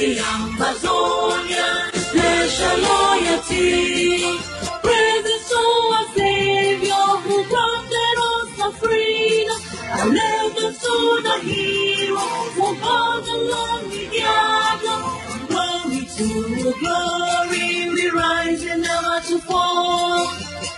the Ambazonians, pledge their loyalty. Praises to our Savior who granted us the freedom. And legends to the heroes who fought along the gather. Glory to glory, we rise and never to fall.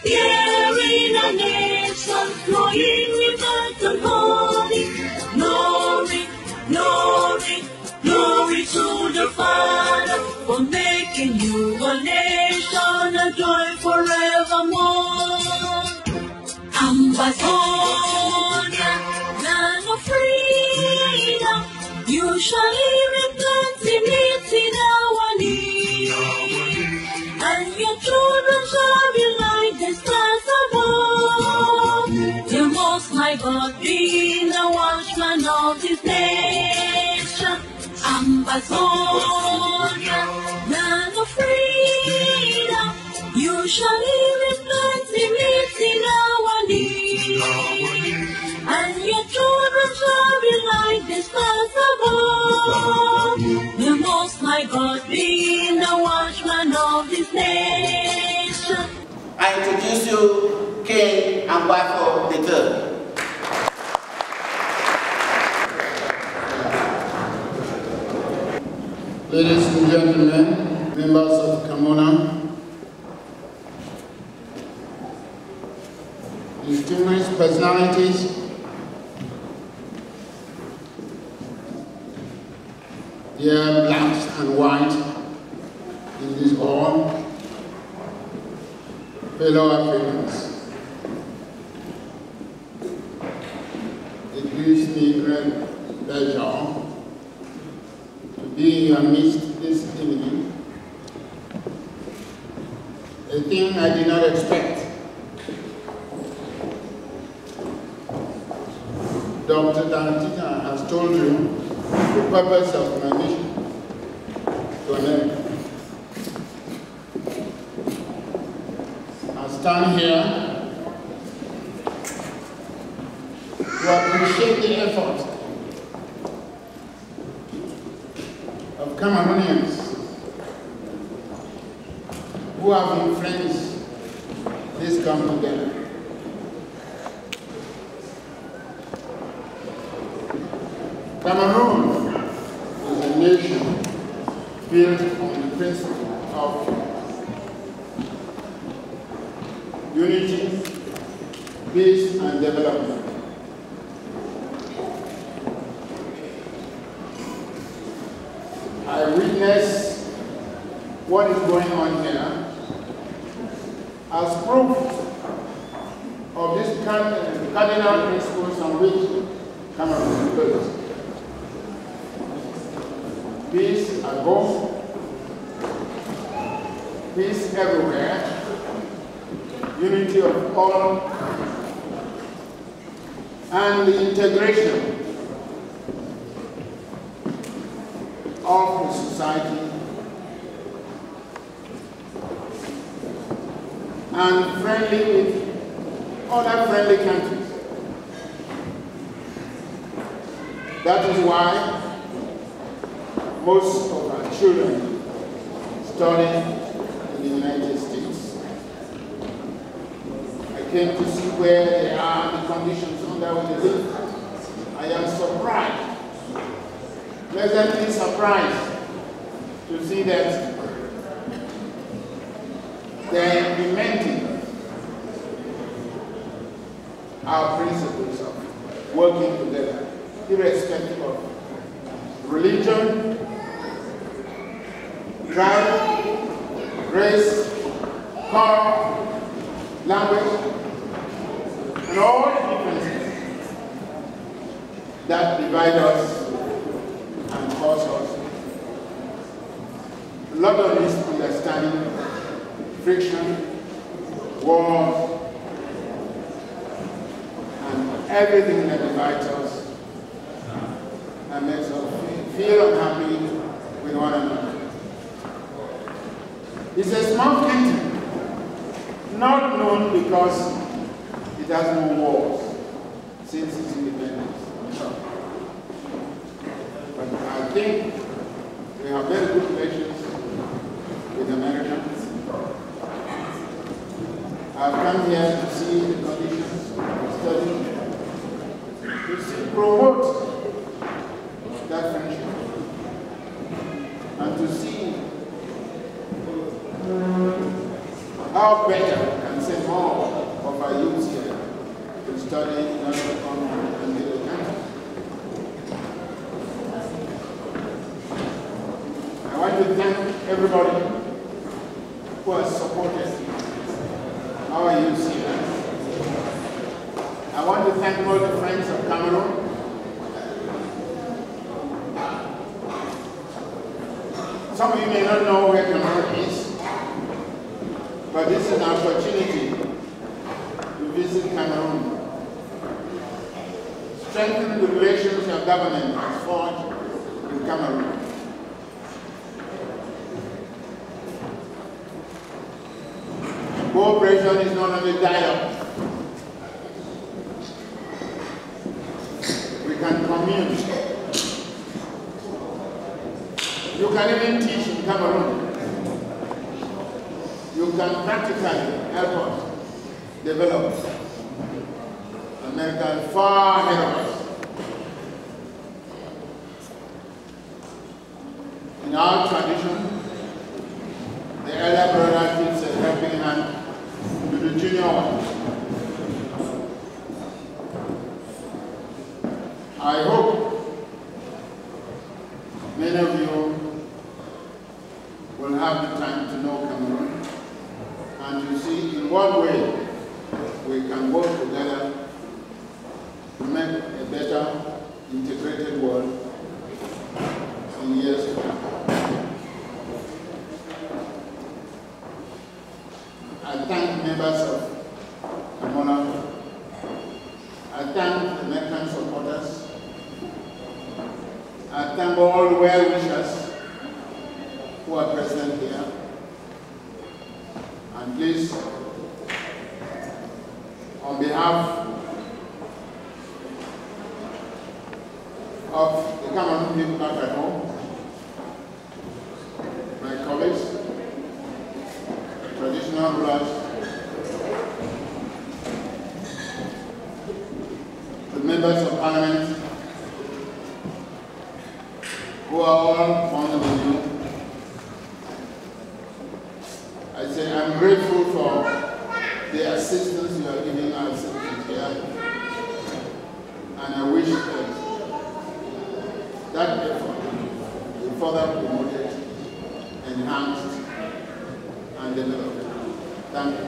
Here in a nation, flowing with and holy. Glory, glory, glory to the Father for making you a nation, a joy forevermore. Ambazonia, land of freedom, you shall live in plenty in our need, and your children shall be like the stars above. The Most High God being the watchman of His nation. Ambazonia, land of freedom, you shall live in plenty in our need, and your children shall be like the stars above. The Most High God being the watchman of His nation. I introduce you King Ambafo III. Ladies and gentlemen, members of Cameroon, distinguished personalities, dear blacks and white in this hall, fellow Africans, it gives me great pleasure to be in your midst this evening. A thing I did not expect. Dr. Dantika has told you the purpose of my mission to America. I stand here to appreciate the effort of Cameroonians who have influenced this come together. Cameroon is a nation built on the principle of unity, peace, and development. I witness what is going on here as proof of this cardinal principles on which Cameroon is built. Peace at home, peace everywhere, unity of all, and the integration of the society and friendly with other friendly countries. That is why most of our children study in the United States. I came to see where they are, the conditions under which they live. I am surprised, pleasantly surprised to see that they are implementing our principles of working together, irrespective of religion, tribe, race, color, language, and all the differences that divide us and cause us a lot of misunderstanding, friction, war, and everything that divides us and makes us feel unhappy with one another. It's a small country, not known because it has no wars since its independence. But I think We have very good relations with Americans. I've come here to see the conditions of study, to promote that friendship, and to see how better we can send more of our youth here to study in order to come and build a country. I want to thank everybody who has supported our youth here. I want to thank all the friends of Cameroon. Some of you may not know where Cameroon is, but this is an opportunity to visit Cameroon. Strengthen the relations your government has forged with Cameroon. Cooperation is not only dialogue. We can commune. You can even teach in Cameroon. You can practically help us develop. America is far ahead of us. In our tradition, the elder brother gives a helping hand to the junior one. I hope many of you will have the time to know Cameroon and to see in what way we can work together to make a better integrated world in years to come. I thank members of Amona. I thank American supporters. I thank all the well-wishers who are present here. And please, on behalf of the Cameroon people back at home, my colleagues, traditional rulers, the members of parliament, who are all fond of you, I say I'm grateful for the assistance you are giving our citizens here, and I wish that effort will further promoted, enhanced, and developed. Thank you.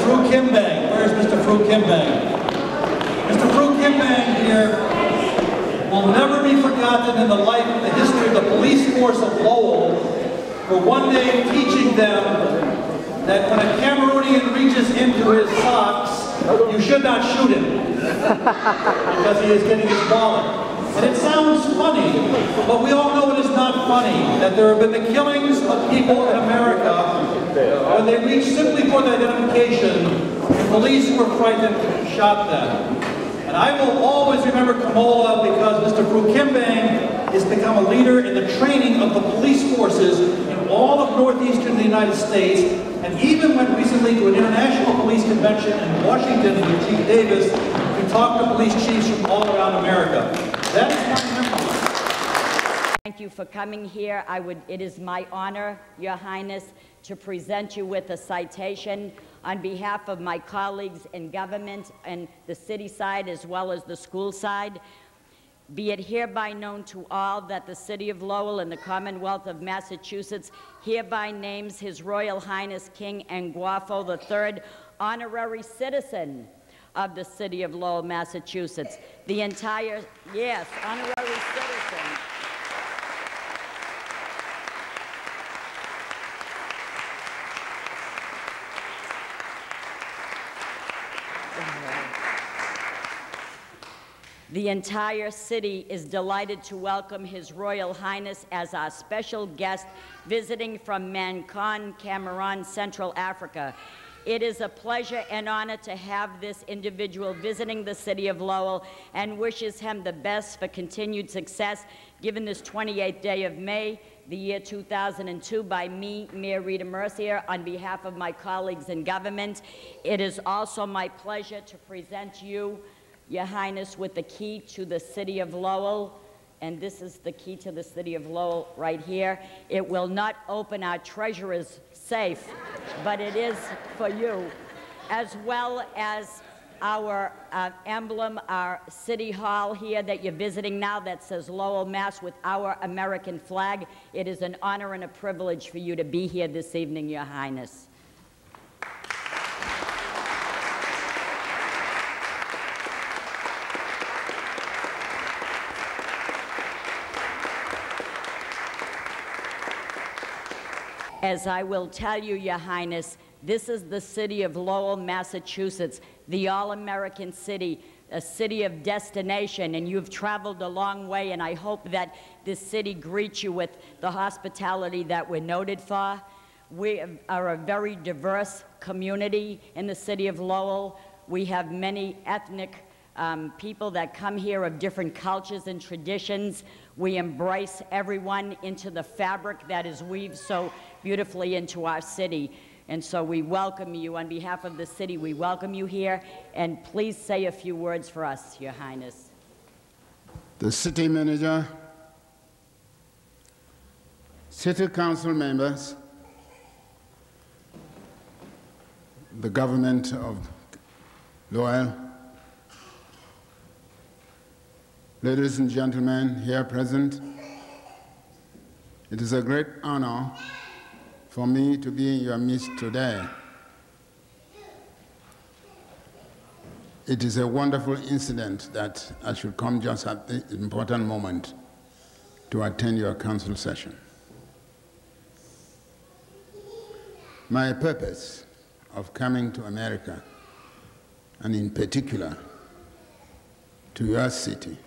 Fru Nkiembeng. Where's Mr. Fru Nkiembeng? Mr. Fru Nkiembeng here will never be forgotten in the life of the history of the police force of Lowell for one day teaching them that when a Cameroonian reaches into his socks, you should not shoot him because he is getting his wallet. And it sounds funny, but we all know it is not funny, that there have been the killings of people in America when they reached simply for their identification, the police who were frightened shot them. And I will always remember Kamola because Mr. Fru Nkiembeng has become a leader in the training of the police forces in all of northeastern United States, and even went recently to an international police convention in Washington with Chief Davis to talk to police chiefs from all around America. That is my memory. Thank you for coming here. It is my honor, Your Highness, to present you with a citation on behalf of my colleagues in government and the city side as well as the school side, be it hereby known to all that the City of Lowell and the Commonwealth of Massachusetts hereby names His Royal Highness King Nguafo III honorary citizen of the City of Lowell, Massachusetts. The entire, yes, honorary citizen. The entire city is delighted to welcome His Royal Highness as our special guest visiting from Mkembeng Cameroon, Central Africa. It is a pleasure and honor to have this individual visiting the City of Lowell and wishes him the best for continued success given this 28th day of May, the year 2002, by me, Mayor Rita Mercier, on behalf of my colleagues in government. It is also my pleasure to present you, Your Highness, with the key to the City of Lowell. And this is the key to the City of Lowell right here. It will not open our treasurer's safe, but it is for you, as well as our emblem, our City Hall here that you're visiting now that says Lowell, Mass. With our American flag. It is an honor and a privilege for you to be here this evening, Your Highness. As I will tell you, Your Highness, this is the City of Lowell, Massachusetts, the all-American city, a city of destination, and you've traveled a long way, and I hope that this city greets you with the hospitality that we're noted for. We are a very diverse community in the City of Lowell. We have many ethnic people that come here of different cultures and traditions. We embrace everyone into the fabric that is weaved so beautifully into our city. And so we welcome you. On behalf of the city, we welcome you here. And please say a few words for us, Your Highness. The city manager, city council members, the government of Lowell, ladies and gentlemen here present, it is a great honor for me to be in your midst today. It is a wonderful incident that I should come just at the important moment to attend your council session. My purpose of coming to America, and in particular to your city,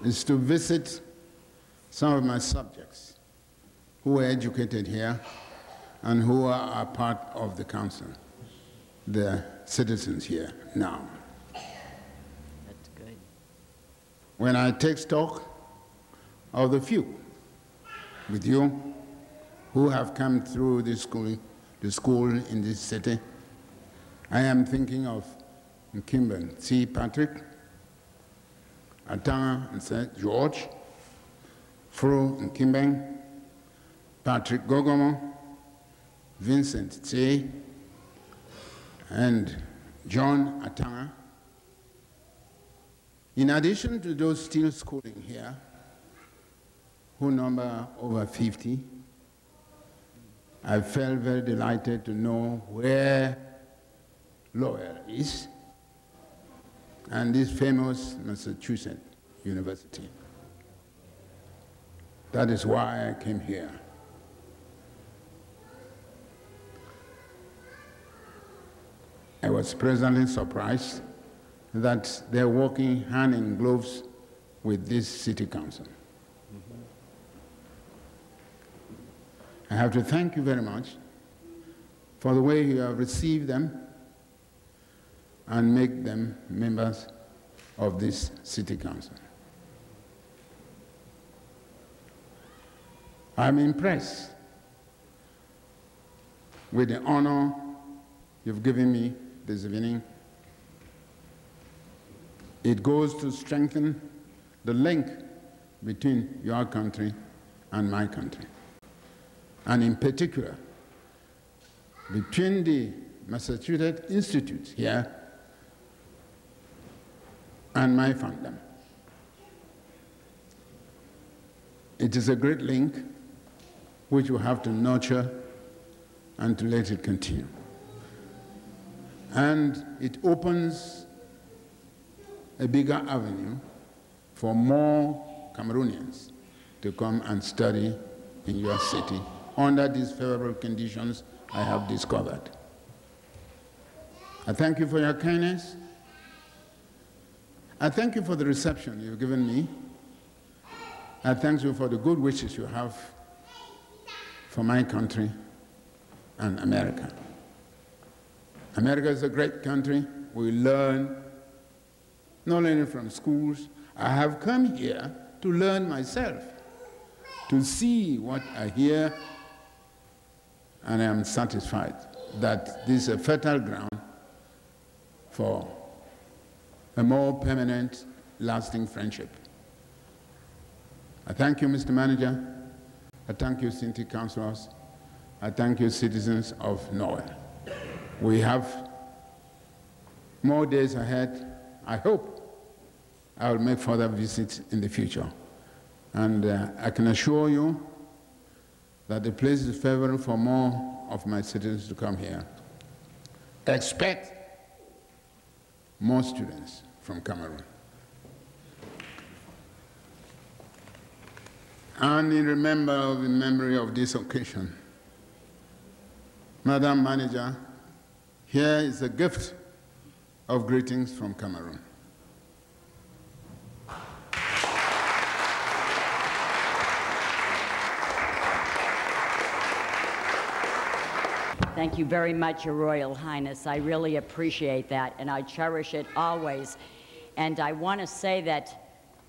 is to visit some of my subjects who were educated here and who are part of the council, the citizens here now. That's good. When I take stock of the few with you who have come through the school in this city, I am thinking of Nkiembeng C. Patrick, Atanga and St. George, Fru Nkiembeng, Patrick Gogomo, Vincent Tse, and John Atanga. In addition to those still schooling here, who number over 50, I felt very delighted to know where Lowell is, and this famous Massachusetts University. That is why I came here. I was pleasantly surprised that they're working hand in gloves with this city council. I have to thank you very much for the way you have received them and make them members of this city council. I'm impressed with the honor you've given me this evening. It goes to strengthen the link between your country and my country. And in particular, between the Massachusetts Institute here and my fandom. It is a great link which we have to nurture and to let it continue. And it opens a bigger avenue for more Cameroonians to come and study in your city under these favorable conditions I have discovered. I thank you for your kindness. I thank you for the reception you've given me. I thank you for the good wishes you have for my country and America. America is a great country. We learn not only from schools. I have come here to learn myself, to see what I hear, and I am satisfied that this is a fertile ground for a more permanent, lasting friendship. I thank you, Mr. Manager. I thank you, city councilors. I thank you, citizens of Lowell. We have more days ahead. I hope I will make further visits in the future. And I can assure you that the place is favorable for more of my citizens to come here. Expect more students from Cameroon. And in memory of this occasion, Madam Manager, here is a gift of greetings from Cameroon. Thank you very much, Your Royal Highness. I really appreciate that, and I cherish it always. And I want to say that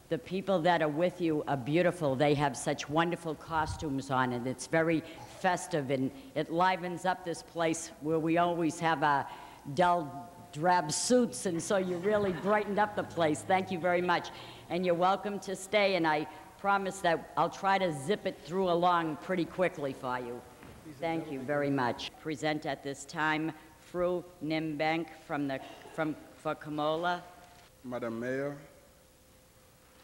the people that are with you are beautiful. They have such wonderful costumes on, and it's very festive, and it livens up this place where we always have our dull, drab suits, and so you really brightened up the place. Thank you very much. And you're welcome to stay, and I promise that I'll try to zip it through along pretty quickly for you. Thank you very much. Present at this time Fru Nkiembeng for Kamola. Madam Mayor,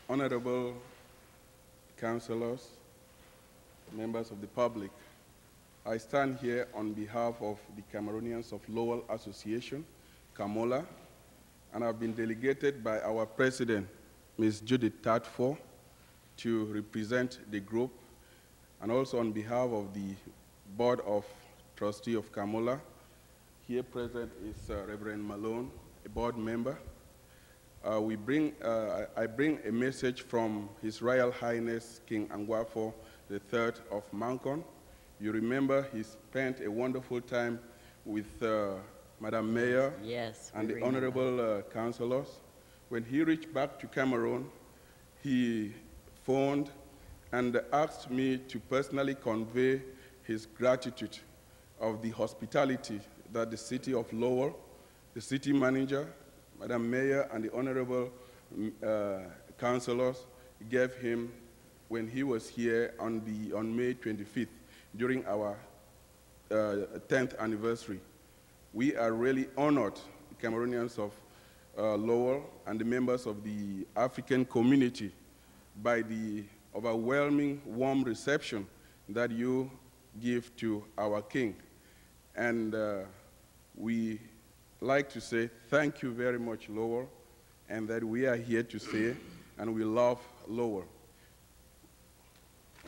honorable councillors, members of the public, I stand here on behalf of the Cameroonians of Lowell Association, Kamola, and I've been delegated by our president, Ms. Judith Tadfor, to represent the group, and also on behalf of the Board of Trustees of Kamola. Here present is Reverend Malone, a board member. I bring a message from His Royal Highness King Angwafo III of Mancon. You remember he spent a wonderful time with Madam Mayor, yes, and the honorable councillors. When he reached back to Cameroon, he phoned and asked me to personally convey his gratitude of the hospitality that the city of Lowell, the city manager, Madam Mayor, and the honorable councillors gave him when he was here on May 25th during our 10th anniversary. We are really honored, the Cameroonians of Lowell and the members of the African community, by the overwhelming warm reception that you give to our king. And we like to say thank you very much, Lowell, and that we are here to stay, and we love Lowell.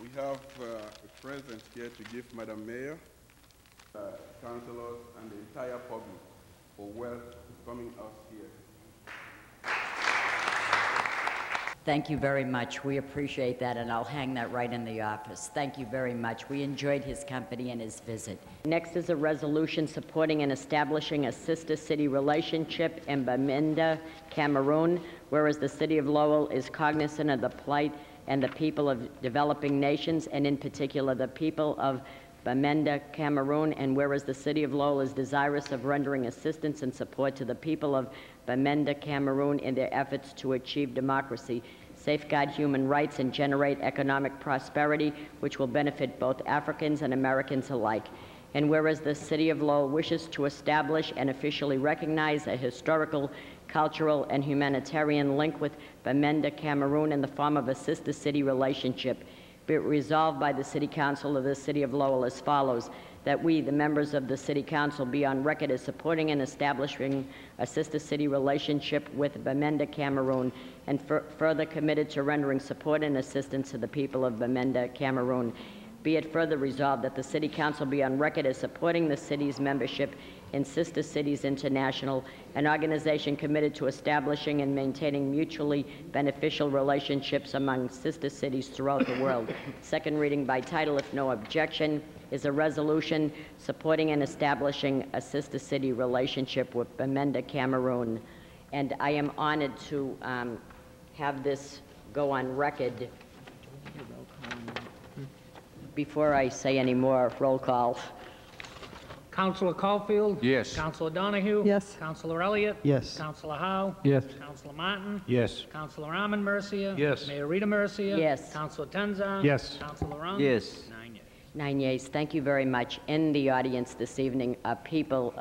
We have a present here to give Madam Mayor, councillors, and the entire public for welcoming us here. Thank you very much. We appreciate that, and I'll hang that right in the office. Thank you very much. We enjoyed his company and his visit. Next is a resolution supporting and establishing a sister city relationship in Bamenda, Cameroon, whereas the city of Lowell is cognizant of the plight and the people of developing nations, and in particular the people of Bamenda, Cameroon, and whereas the city of Lowell is desirous of rendering assistance and support to the people of Bamenda, Cameroon in their efforts to achieve democracy, safeguard human rights, and generate economic prosperity, which will benefit both Africans and Americans alike. And whereas the City of Lowell wishes to establish and officially recognize a historical, cultural, and humanitarian link with Bamenda, Cameroon in the form of a sister-city relationship, be it resolved by the City Council of the City of Lowell as follows: that we, the members of the City Council, be on record as supporting and establishing a sister-city relationship with Bamenda, Cameroon, and further committed to rendering support and assistance to the people of Bamenda, Cameroon. Be it further resolved that the City Council be on record as supporting the city's membership in Sister Cities International, an organization committed to establishing and maintaining mutually beneficial relationships among sister cities throughout the world. Second reading by title, if no objection, is a resolution supporting and establishing a sister city relationship with Bamenda, Cameroon. And I am honored to have this go on record. Before I say any more, roll call. Councilor Caulfield? Yes. Councilor Donahue? Yes. Councilor Elliott? Yes. Councilor Howe? Yes. Councilor Martin? Yes. Councilor Armand Mercia? Yes. Mayor Rita Mercia? Yes. Councilor Tenza? Yes. Councilor Rung? Yes. 9 yeas. 9 yeas. Thank you very much. In the audience this evening are people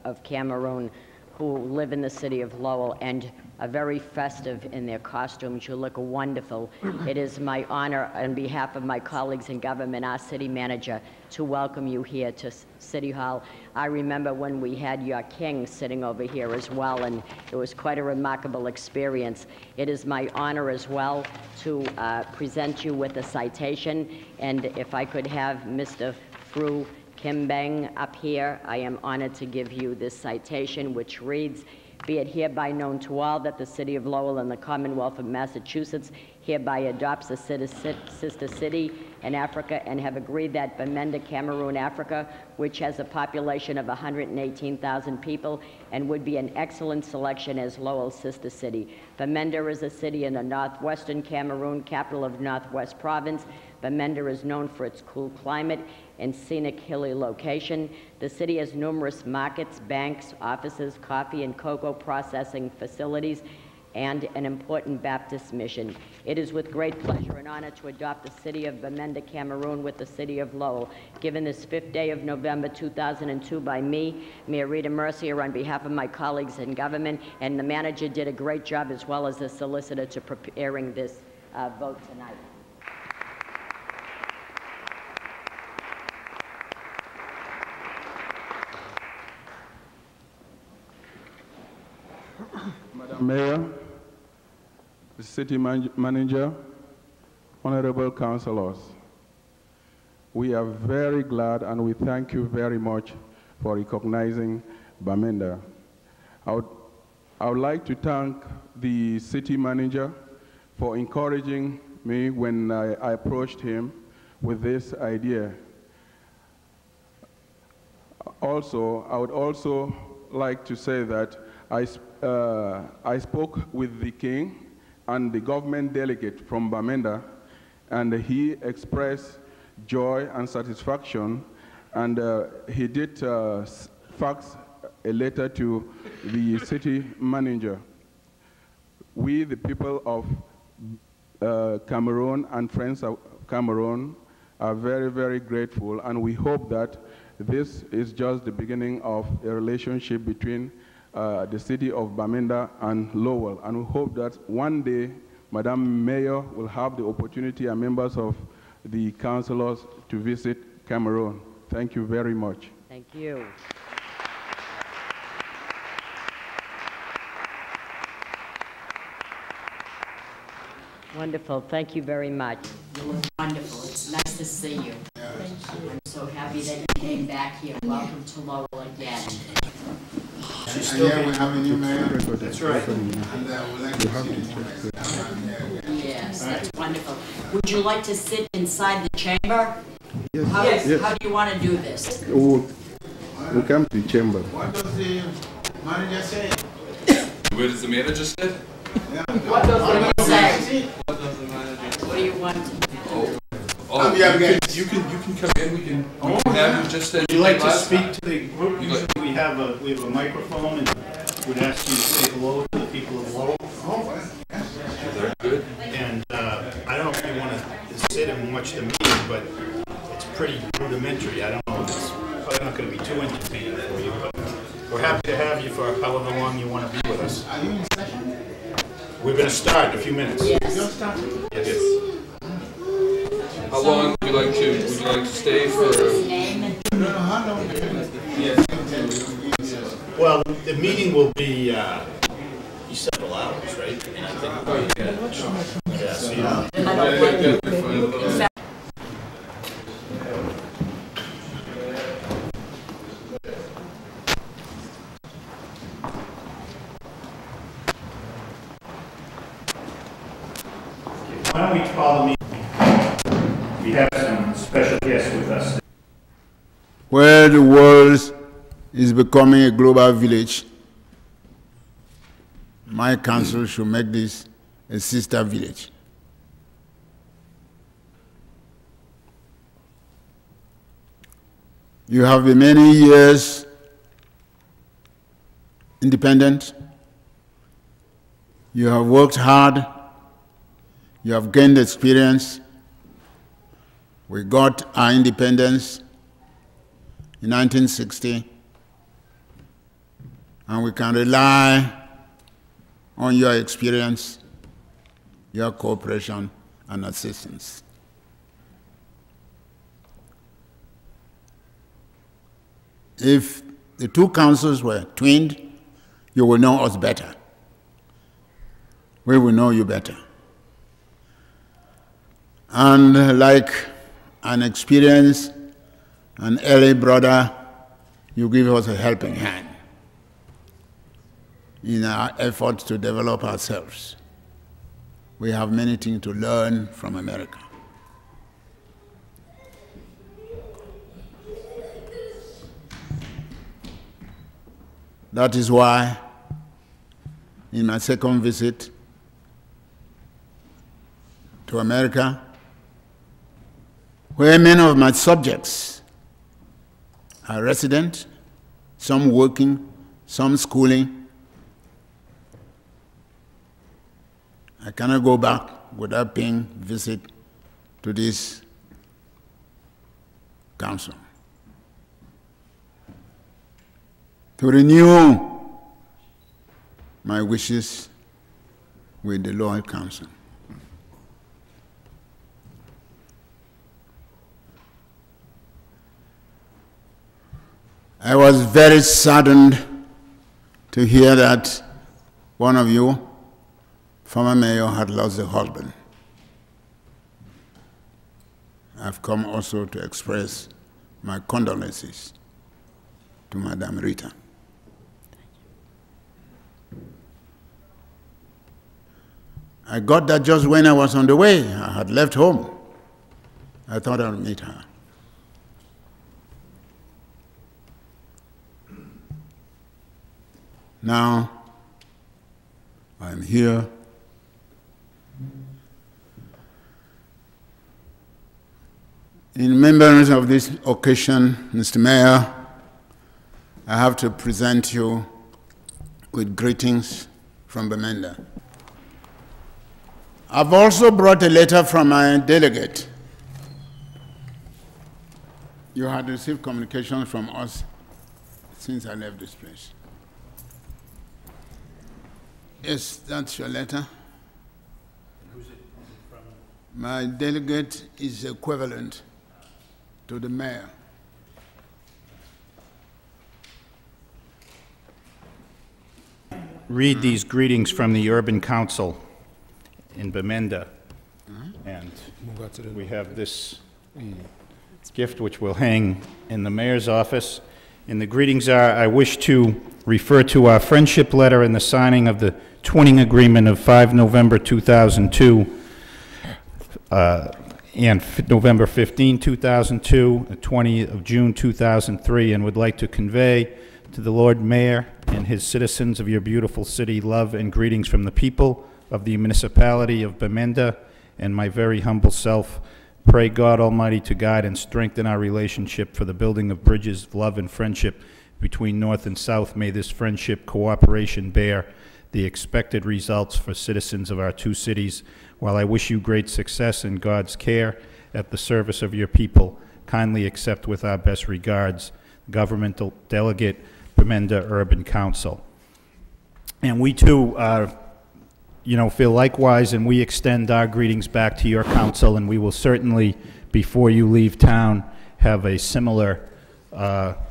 of Cameroon who live in the city of Lowell and are very festive in their costumes. You look wonderful. It is my honor, on behalf of my colleagues in government, our city manager, to welcome you here to City Hall. I remember when we had your king sitting over here as well, and it was quite a remarkable experience. It is my honor as well to present you with a citation, and if I could have Mr. Fru Nkiembeng up here, I am honored to give you this citation, which reads, "Be it hereby known to all that the City of Lowell and the Commonwealth of Massachusetts hereby adopts a sister city in Africa and have agreed that Bamenda, Cameroon, Africa, which has a population of 118,000 people and would be an excellent selection as Lowell's sister city. Bamenda is a city in the northwestern Cameroon, capital of Northwest Province. Bamenda is known for its cool climate and scenic hilly location. The city has numerous markets, banks, offices, coffee and cocoa processing facilities, and an important Baptist mission. It is with great pleasure and honor to adopt the city of Bamenda, Cameroon with the city of Lowell, given this 5th day of November 2002 by me, Mayor Rita Mercia, on behalf of my colleagues in government, and the manager did a great job, as well as the solicitor, to preparing this vote tonight." Madam Mayor, the City Manager, honorable councilors, we are very glad and we thank you very much for recognizing Bamenda. I would like to thank the City Manager for encouraging me when I approached him with this idea. Also, I would also like to say that I spoke with the King and the government delegate from Bamenda, and he expressed joy and satisfaction, and he did fax a letter to the city manager. We, the people of Cameroon and friends of Cameroon, are very, very grateful, and we hope that this is just the beginning of a relationship between the city of Bamenda and Lowell, and we hope that one day Madam Mayor will have the opportunity and members of the councilors to visit Cameroon. Thank you very much. Thank you. Wonderful. Thank you very much. Wonderful. It's nice to see you. Thank you. I'm so happy that you came back here. Welcome to Lowell again. And here we have a new mayor. That's right. And we'd like to see the new mayor. Yes, that's wonderful. Would you like to sit inside the chamber? Yes. How do you want to do this? We'll come to the chamber. What does the manager say? Where does the manager sit? Yeah. What does the manager say? What does the manager? What do you want? You can come in. We can have you just. Would you like to speak to the group? Usually we have a microphone, and would ask you to say hello to the people of Lowell. Oh, yes. Very good. And I don't know if you want to sit and watch the meeting, but it's pretty rudimentary. I don't know if it's probably not going to be too entertaining for you, but we're happy to have you for however long you want to be with us. Are you in session? We're going to start in a few minutes. Yes. You're starting? Yes. How long would you like to stay for? How long? Well, the meeting will be several hours, right? And I think. Oh, yeah. Yeah, so you Why don't we call the meeting? We have some special guests with us. Where the world is becoming a global village, my council should make this a sister village. You have been many years independent. You have worked hard. You have gained experience. We got our independence in 1960, and we can rely on your experience, your cooperation, and assistance. If the two councils were twinned, you will know us better. We will know you better. And like an experienced and early brother, you give us a helping hand in our efforts to develop ourselves. We have many things to learn from America. That is why, in my second visit to America, where many of my subjects are resident, some working, some schooling, I cannot go back without paying visit to this council to renew my wishes with the Lowell Council. I was very saddened to hear that one of you, former mayor, had lost a husband. I've come also to express my condolences to Madame Rita. I got that just when I was on the way. I had left home. I thought I would meet her. Now, I'm here in remembrance of this occasion, Mr. Mayor. I have to present you with greetings from Bamenda. I've also brought a letter from my delegate. You had received communication from us since I left this place. Yes, that's your letter. Who's it from? My delegate is equivalent to the mayor. Read these greetings from the Urban Council in Bamenda. And we have this gift which will hang in the mayor's office. And the greetings are, I wish to refer to our friendship letter and the signing of the twinning agreement of 5 November 2002 and November 15, 2002, the 20th of June 2003, and would like to convey to the Lord Mayor and his citizens of your beautiful city love and greetings from the people of the municipality of Bamenda and my very humble self. Pray God Almighty to guide and strengthen our relationship for the building of bridges of love and friendship between North and South. May this friendship cooperation bear the expected results for citizens of our two cities. While I wish you great success in God's care at the service of your people, kindly accept with our best regards Governmental Delegate, Bamenda Urban Council. And we too feel likewise, and we extend our greetings back to your council, and we will certainly, before you leave town, have a similar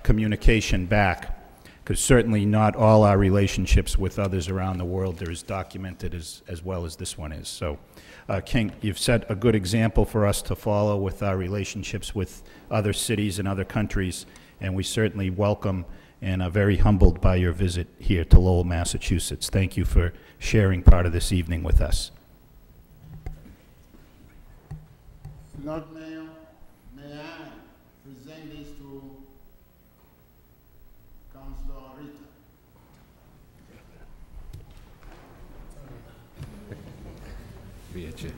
communication back, because certainly not all our relationships with others around the world are as documented as well as this one is. So, King, you've set a good example for us to follow with our relationships with other cities and other countries, and we certainly welcome and are very humbled by your visit here to Lowell, Massachusetts. Thank you for sharing part of this evening with us. Lord Mayor, may I present this to Councillor Rita.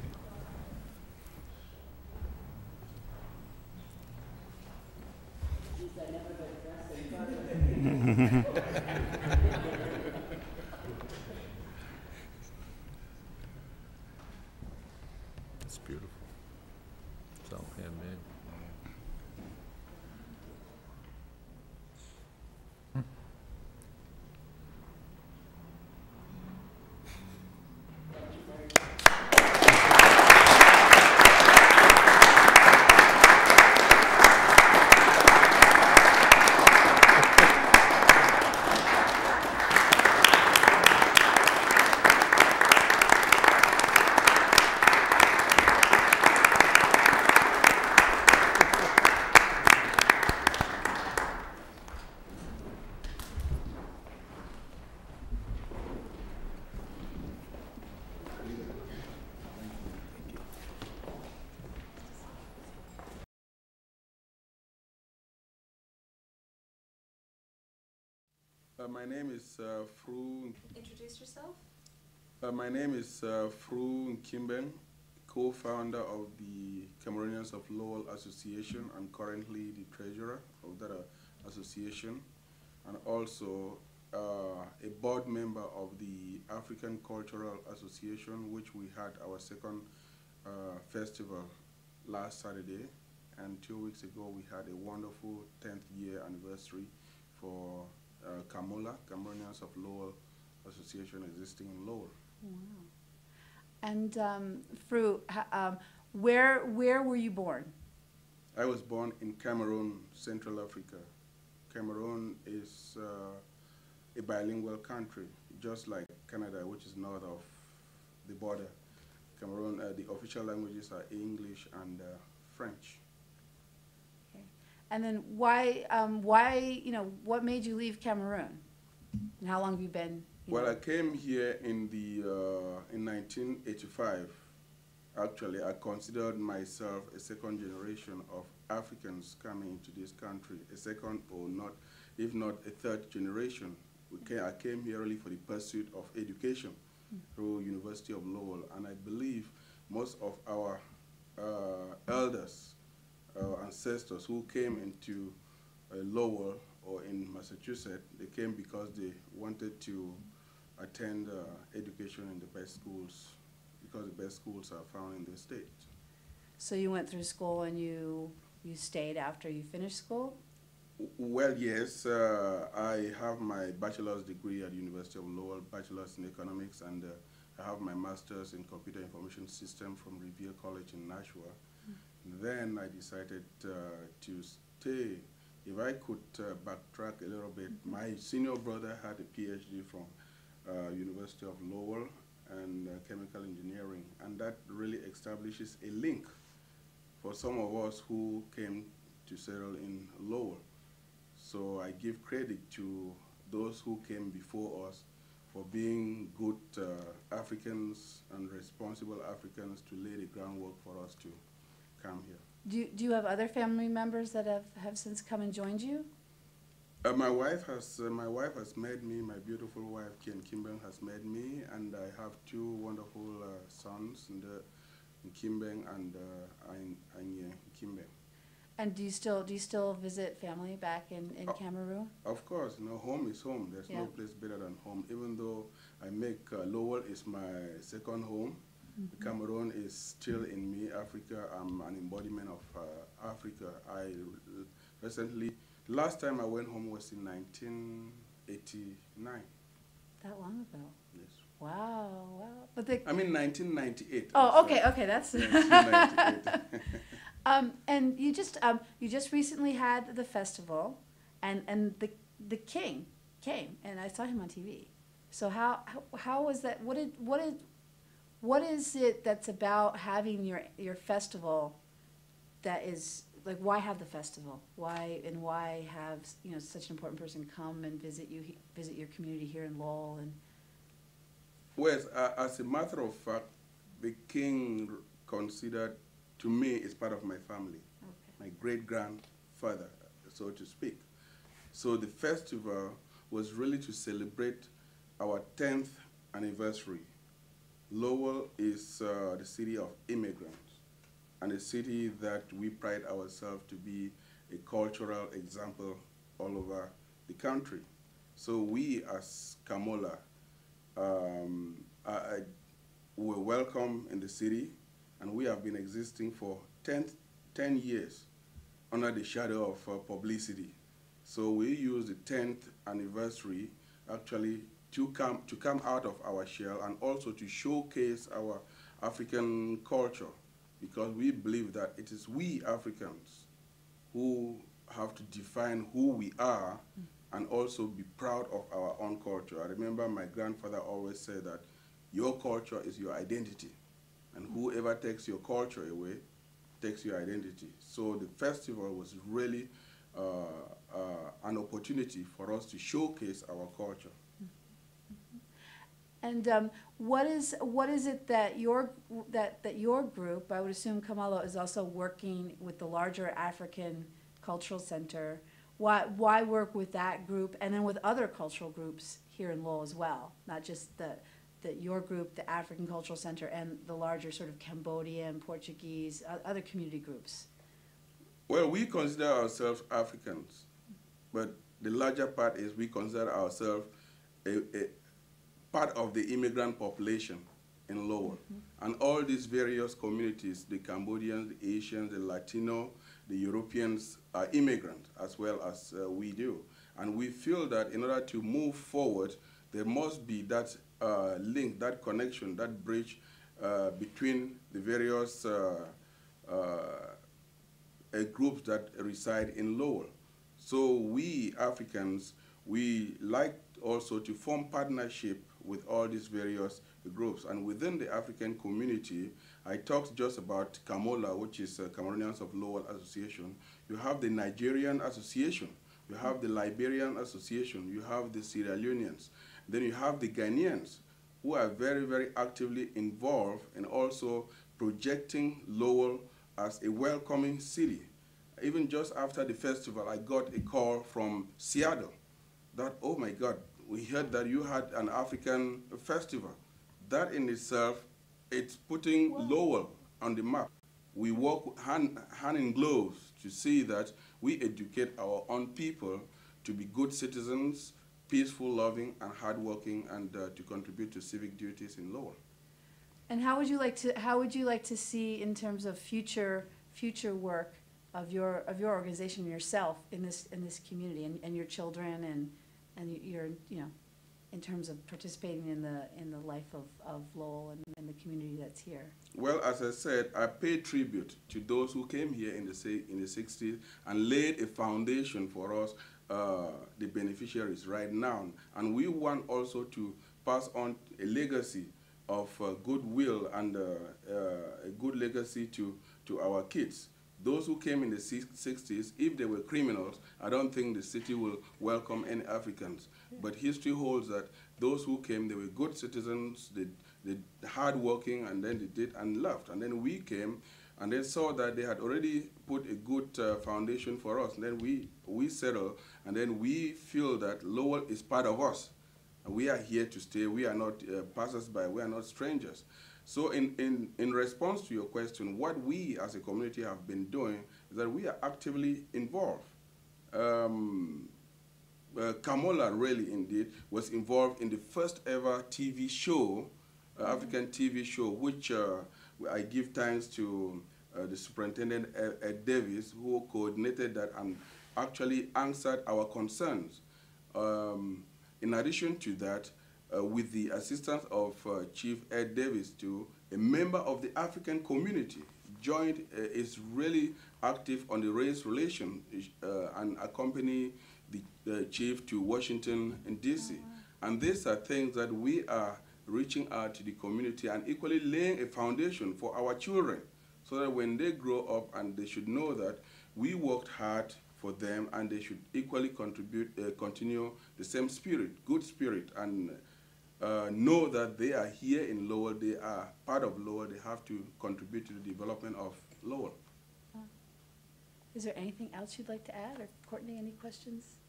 That's beautiful. It's all handmade. My name is Fru. Introduce yourself. My name is Fru Nkiembeng, co-founder of the Cameroonians of Lowell Association. I'm currently the treasurer of that association, and also a board member of the African Cultural Association, which we had our second festival last Saturday, and 2 weeks ago we had a wonderful 10th year anniversary for Cameroonians of Lowell Association existing in Lowell. Wow. And Fru, where were you born? I was born in Cameroon, Central Africa. Cameroon is a bilingual country, just like Canada, which is north of the border. Cameroon, the official languages are English and French. Okay. And then why, what made you leave Cameroon? And how long have you been? Well, I came here in 1985. Actually, I considered myself a second generation of Africans coming into this country, a second or not, if not a third generation. I came here really for the pursuit of education through University of Lowell, and I believe most of our elders, our ancestors who came into Lowell or in Massachusetts, they came because they wanted to attend education in the best schools, because the best schools are found in the state. So you went through school and you stayed after you finished school? Well, yes. I have my bachelor's degree at the University of Lowell, bachelor's in economics, and I have my master's in computer information system from Revere College in Nashua. Then I decided to stay. If I could backtrack a little bit, my senior brother had a PhD from University of Lowell and chemical engineering, and that really establishes a link for some of us who came to settle in Lowell. So I give credit to those who came before us for being good Africans and responsible Africans to lay the groundwork for us to come here. Do you have other family members that have since come and joined you? My wife has met me. My beautiful wife, Fru Nkiembeng, has met me, and I have two wonderful sons, Nkiembeng and Nkiembeng. And do you still visit family back in Cameroon? Of course, home is home. There's no place better than home. Even though I make Lowell is my second home, Cameroon is still in me. Africa, I'm an embodiment of Africa. I recently Last time I went home was in 1989. That long ago? Yes. Wow, wow. But I mean 1998. Oh, okay, okay, that's 1998. And you just recently had the festival, and the king came, and I saw him on TV. So how was that? What is it that's about having your festival that is like, why have the festival? Why have such an important person come and visit your community here in Lowell? And well, as a matter of fact, the king considered to me is part of my family, my great-grandfather, so to speak. So the festival was really to celebrate our 10th anniversary. Lowell is the city of immigrants, and a city that we pride ourselves to be a cultural example all over the country. So we as Kamola were welcome in the city, and we have been existing for 10 years under the shadow of publicity. So we use the 10th anniversary actually to come out of our shell and also to showcase our African culture, because we believe that it is we Africans who have to define who we are and also be proud of our own culture. I remember my grandfather always said that your culture is your identity, and whoever takes your culture away takes your identity. So the festival was really an opportunity for us to showcase our culture. And what is it that your group, I would assume Kamalo, is also working with the larger African Cultural Center? Why work with that group and then with other cultural groups here in Lowell as well, not just your group, the African Cultural Center, and the larger sort of Cambodian, Portuguese, other community groups? Well, we consider ourselves Africans, but the larger part is we consider ourselves a part of the immigrant population in Lowell. And all these various communities, the Cambodians, the Asians, the Latino, the Europeans are immigrants as well as we do. And we feel that in order to move forward, there must be that link, that connection, that bridge between the various groups that reside in Lowell. So we Africans, we like also to form partnership with all these various groups. And within the African community, I talked just about Kamola, which is Cameroonians of Lowell Association. You have the Nigerian Association, you have the Liberian Association, you have the Sierra Leoneans, then you have the Ghanaians, who are very, very actively involved in also projecting Lowell as a welcoming city. Even just after the festival, I got a call from Seattle that, oh my God, we heard that you had an African festival. That in itself, it's putting Lowell on the map. We work hand in gloves to see that we educate our own people to be good citizens, peaceful, loving, and hardworking, and to contribute to civic duties in Lowell. And how would you like to see, in terms of future work of your organization, yourself in this community, and your children and your, in terms of participating in the life of Lowell and the community that's here? Well, as I said, I pay tribute to those who came here in the 60s and laid a foundation for us, the beneficiaries right now. And we want also to pass on a legacy of goodwill and a good legacy to our kids. Those who came in the 60s, if they were criminals, I don't think the city will welcome any Africans. But history holds that those who came, they were good citizens, they hardworking, and then they did and left. And then we came, and they saw that they had already put a good foundation for us. And then we settled, and then we feel that Lowell is part of us. And we are here to stay. We are not passers-by. We are not strangers. So in response to your question, what we as a community have been doing is that we are actively involved. Kamola really indeed was involved in the first ever TV show, African TV show, which I give thanks to the superintendent, Ed Davis, who coordinated that and actually answered our concerns. In addition to that, with the assistance of Chief Ed Davis too, a member of the African community joined, is really active on the race relation and accompany the chief to Washington and DC. And these are things that we are reaching out to the community and equally laying a foundation for our children, so that when they grow up, and they should know that we worked hard for them, and they should equally continue the same spirit, good spirit, and know that they are here in Lowell, they are part of Lowell, they have to contribute to the development of Lowell. Is there anything else you'd like to add? Or Courtney, any questions?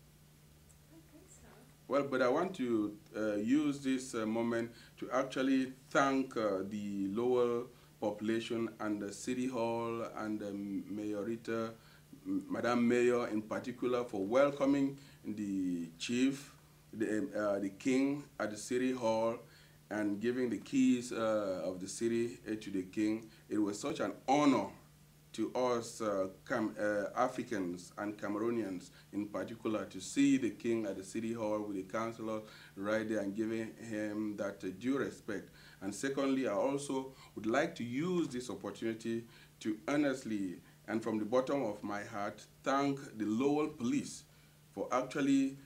Well, but I want to use this moment to actually thank the Lowell population and the City Hall and the Mayorita, Madam Mayor in particular, for welcoming the chief, the king at the City Hall and giving the keys of the city to the king. It was such an honor to us Africans and Cameroonians in particular to see the king at the City Hall with the councillor right there and giving him that due respect. And secondly, I also would like to use this opportunity to earnestly and from the bottom of my heart thank the Lowell Police for actually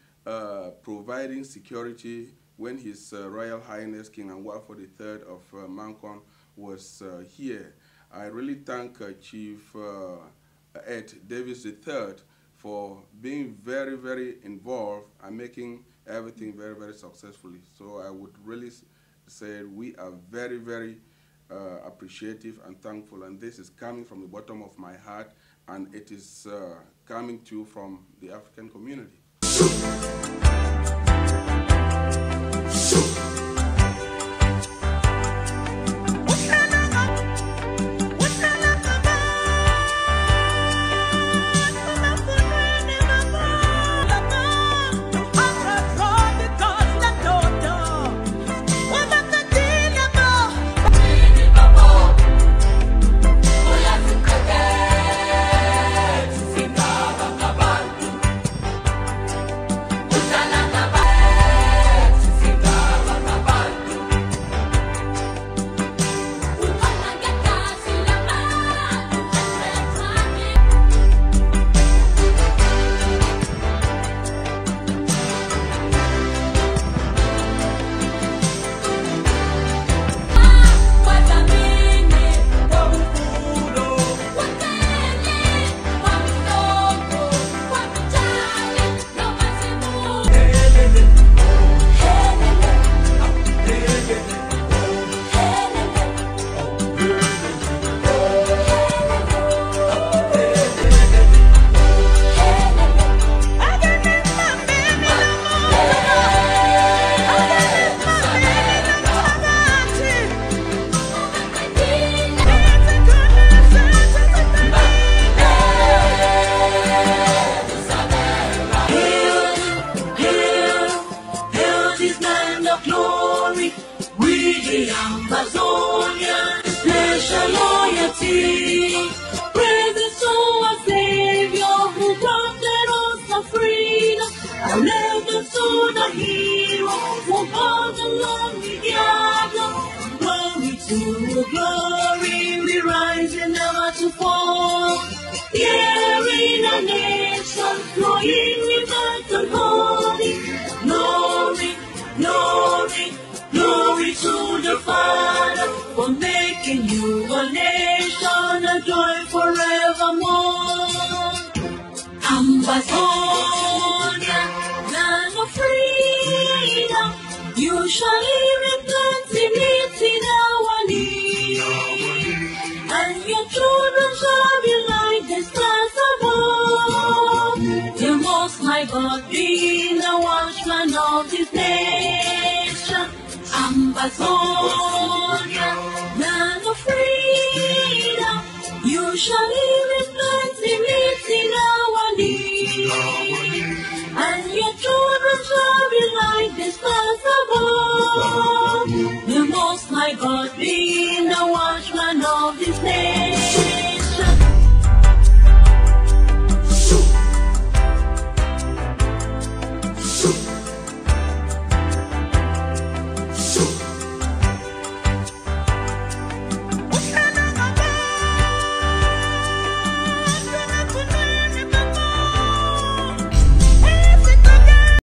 providing security when His Royal Highness King Nwafo III of Mancon was here. I really thank Chief Ed Davis III for being very, very involved and making everything very, very successfully. So I would really say we are very, very appreciative and thankful, and this is coming from the bottom of my heart, and it is coming too from the African community. Ambazonians, special loyalty. Praises to our Savior who granted us the freedom. Allegiance to the hero who brought the lonely gather. Glory to glory, we rise and never to fall. Here in a nation, flowing with and holy. Glory, glory, glory to the Father for making you a nation, a joy forevermore. Ambazonia, land of freedom, you shall live in plenty, meeting our need. And your children shall be like the stars above. The Most High God being the watchman of this nation. Ambazonia, land of freedom, you shall live in